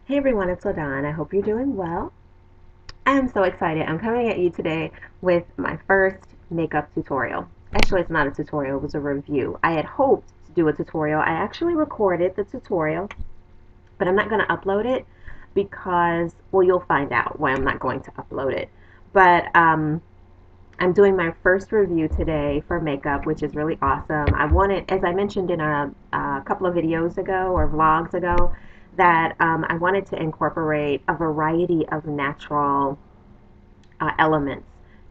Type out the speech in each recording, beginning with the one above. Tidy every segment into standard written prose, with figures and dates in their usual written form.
Hey everyone, it's LaDon. I hope you're doing well. I'm so excited. I'm coming at you today with my first makeup tutorial. Actually, it's not a tutorial, it was a review. I had hoped to do a tutorial. I actually recorded the tutorial, but I'm not going to upload it because, well, you'll find out why I'm not going to upload it. But I'm doing my first review today for makeup, which is really awesome. I wanted, as I mentioned in a couple of videos ago or vlogs ago, that I wanted to incorporate a variety of natural elements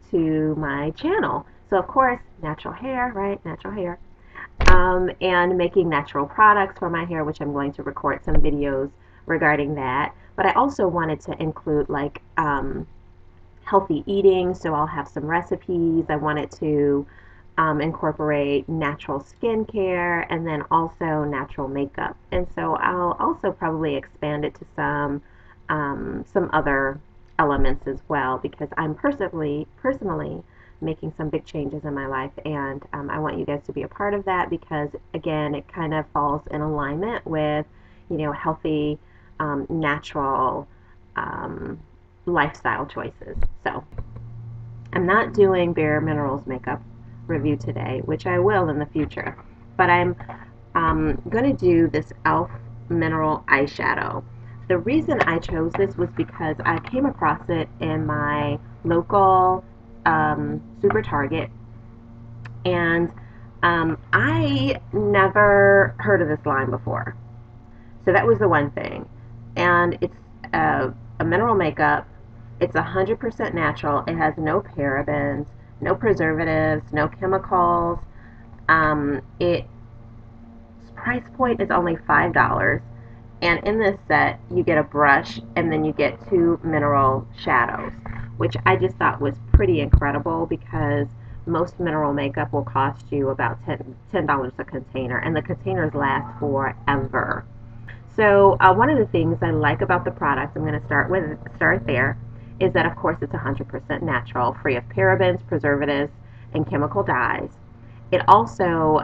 to my channel. So, of course, natural hair, right? Natural hair. And making natural products for my hair, which I'm going to record some videos regarding that. But I also wanted to include like healthy eating, so I'll have some recipes. I wanted to incorporate natural skincare and then also natural makeup. And so I'll also probably expand it to some other elements as well because I'm personally making some big changes in my life, and I want you guys to be a part of that because again, it kind of falls in alignment with healthy, natural um, lifestyle choices. So I'm not doing Bare Minerals makeup review today, which I will in the future, but I'm going to do this e.l.f. mineral eyeshadow. The reason I chose this was because I came across it in my local Super Target, and I never heard of this line before. So that was the one thing. And it's a mineral makeup. It's 100% natural. It has no parabens, no preservatives, no chemicals. Its price point is only $5. And in this set, you get a brush and then you get two mineral shadows, which I just thought was pretty incredible because most mineral makeup will cost you about $10 a container, and the containers last forever. So one of the things I like about the product, I'm going to start there, is that of course it's 100% natural, free of parabens, preservatives, and chemical dyes. It also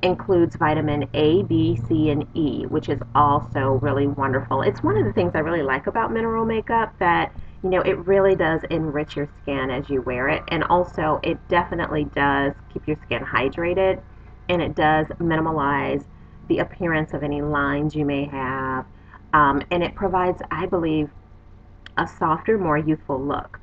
includes vitamin A, B, C, and E, which is also really wonderful. It's one of the things I really like about mineral makeup, that it really does enrich your skin as you wear it, and also it definitely does keep your skin hydrated, and it does minimize the appearance of any lines you may have, and it provides, I believe, a softer, more youthful look.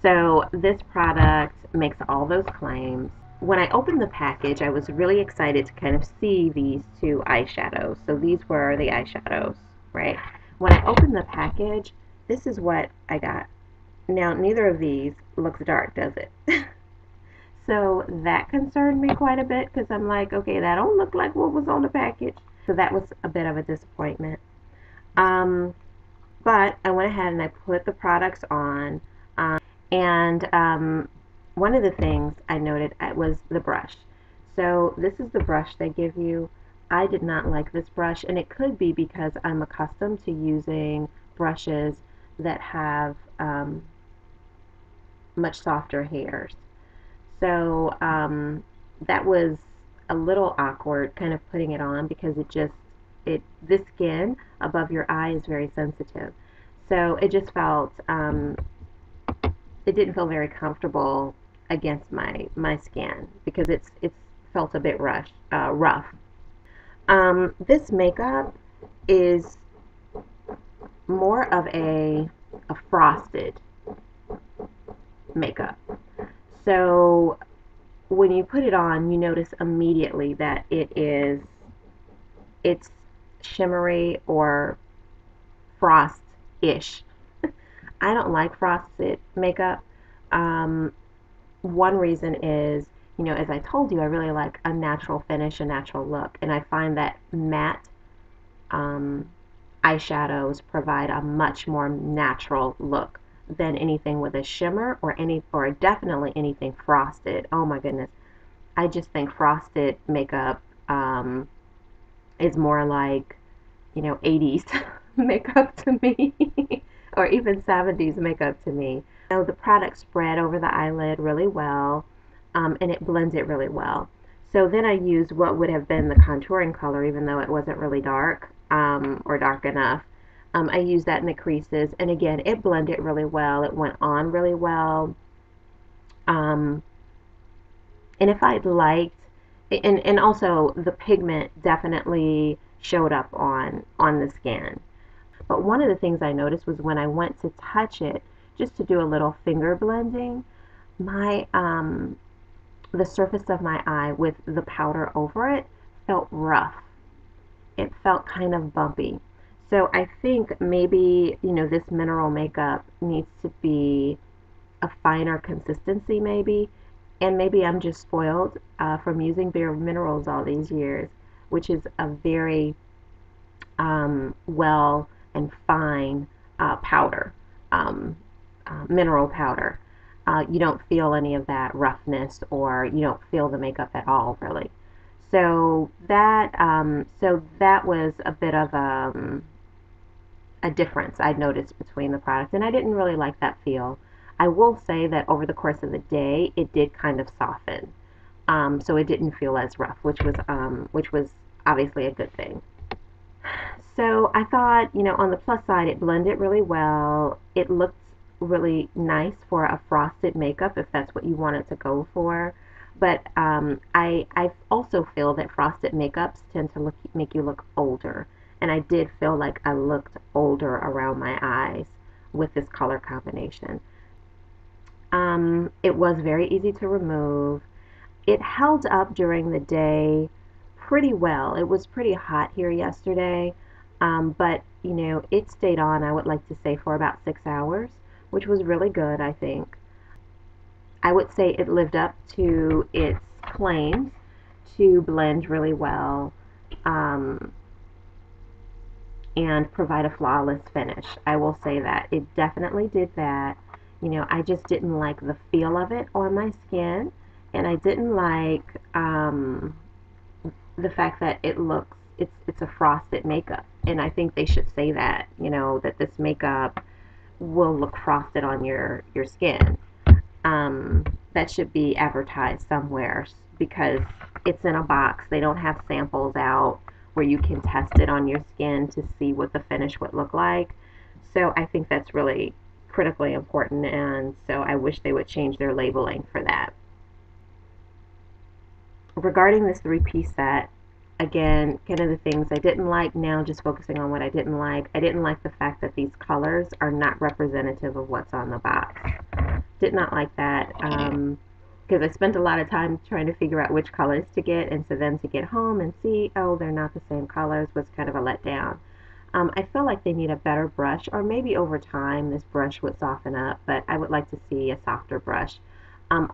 So this product makes all those claims. When I opened the package, I was really excited to kind of see these two eyeshadows. So these were the eyeshadows, right? When I opened the package, this is what I got. Now, neither of these looks dark, does it? So that concerned me quite a bit because I'm like, okay, that don't look like what was on the package. So that was a bit of a disappointment. Um, but I went ahead and I put the products on. And one of the things I noted was the brush. So this is the brush they give you. I did not like this brush, and it could be because I'm accustomed to using brushes that have much softer hairs. So that was a little awkward, kind of putting it on because this skin above your eye is very sensitive. So it just felt it didn't feel very comfortable against my skin because it's felt a bit rough. This makeup is more of a frosted makeup. So when you put it on, you notice immediately that it's shimmery or frost-ish. I don't like frosted makeup. Um, One reason is, as I told you, I really like a natural finish, a natural look, and I find that matte um, eyeshadows provide a much more natural look than anything with a shimmer or definitely anything frosted. Oh my goodness, I just think frosted makeup is more like 80s makeup to me, or even 70s makeup to me. The product spread over the eyelid really well, and it blends it really well. So then I used what would have been the contouring color, even though it wasn't really dark or dark enough. I used that in the creases, and again, it blended really well. It went on really well. Um, and if I'd liked, and also the pigment definitely showed up on the skin. But one of the things I noticed was when I went to touch it, just to do a little finger blending, my the surface of my eye with the powder over it felt rough. It felt kind of bumpy. So I think maybe, this mineral makeup needs to be a finer consistency maybe. And maybe I'm just spoiled from using Bare Minerals all these years, which is a very well and fine powder, um, mineral powder. You don't feel any of that roughness, or you don't feel the makeup at all, really. So that was a bit of a difference I noticed between the products, and I didn't really like that feel. I will say that over the course of the day, it did kind of soften, so it didn't feel as rough, which was obviously a good thing. So I thought, on the plus side, it blended really well. It looked really nice for a frosted makeup if that's what you wanted to go for. But I also feel that frosted makeups tend to make you look older. And I did feel like I looked older around my eyes with this color combination. It was very easy to remove. It held up during the day pretty well. It was pretty hot here yesterday, but it stayed on, I would like to say, for about 6 hours, which was really good, I think. I would say it lived up to its claims to blend really well, um, and provide a flawless finish. I will say that it definitely did that. I just didn't like the feel of it on my skin, and I didn't like the fact that it's a frosted makeup, and I think they should say that, that this makeup will look frosted on your skin. Um, that should be advertised somewhere, because it's in a box. They don't have samples out where you can test it on your skin to see what the finish would look like. So I think that's really critically important, and so I wish they would change their labeling for that. Regarding this three-piece set, again, kind of the things I didn't like, now just focusing on what I didn't like. I didn't like the fact that these colors are not representative of what's on the box. Did not like that, because I spent a lot of time trying to figure out which colors to get, and so then to get home and see, oh, they're not the same colors, was kind of a letdown. I feel like they need a better brush, or maybe over time this brush would soften up, but I would like to see a softer brush.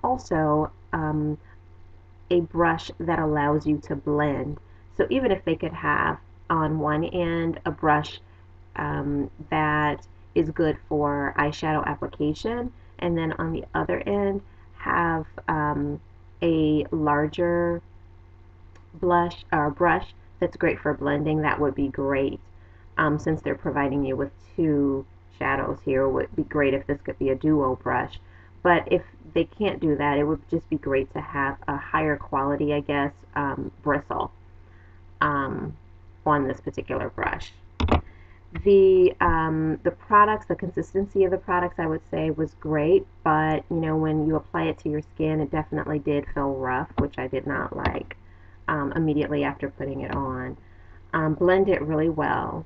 Also, a brush that allows you to blend. So even if they could have on one end a brush that is good for eyeshadow application, and then on the other end have a larger blush or brush that's great for blending, that would be great. Since they're providing you with two shadows here, it would be great if this could be a duo brush. But if they can't do that, it would just be great to have a higher quality, I guess, bristle um, on this particular brush. The products, the consistency of the products, I would say was great, but when you apply it to your skin, it definitely did feel rough, which I did not like immediately after putting it on. Blend it really well.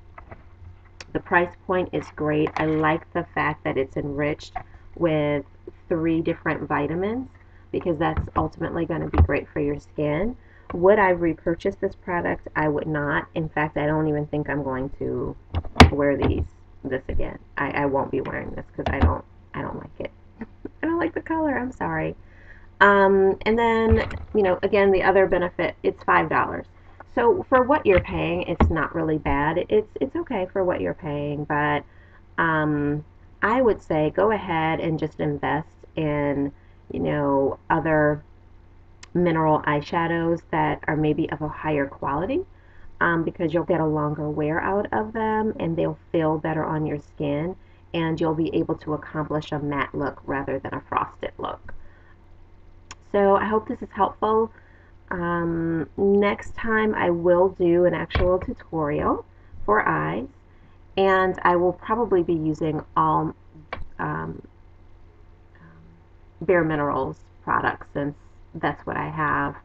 The price point is great. I like the fact that it's enriched with 3 different vitamins, because that's ultimately going to be great for your skin. Would I repurchase this product? I would not. In fact, I don't even think I'm going to wear this again. I won't be wearing this because I don't like it. I don't like the color. I'm sorry. And then, again, the other benefit, it's $5. So for what you're paying, it's not really bad. It's okay for what you're paying, but um, I would say go ahead and just invest in, other mineral eyeshadows that are maybe of a higher quality, because you'll get a longer wear out of them, and they'll feel better on your skin, and you'll be able to accomplish a matte look rather than a frosted look. So I hope this is helpful. Next time I will do an actual tutorial for eyes, And I will probably be using all um, Bare Minerals products since that's what I have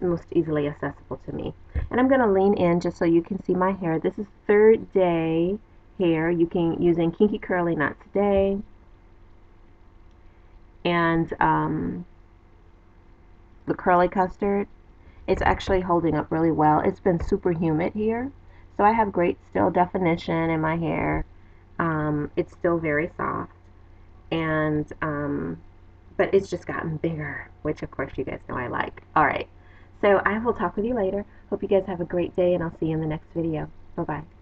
most easily accessible to me. And I'm going to lean in just so you can see my hair. This is third day hair. You can using Kinky Curly Knot today. And the curly custard, it's actually holding up really well. It's been super humid here, so I have great still definition in my hair. It's still very soft, and but it's just gotten bigger, which of course you guys know I like. All right, so I will talk with you later. Hope you guys have a great day, and I'll see you in the next video. Bye bye.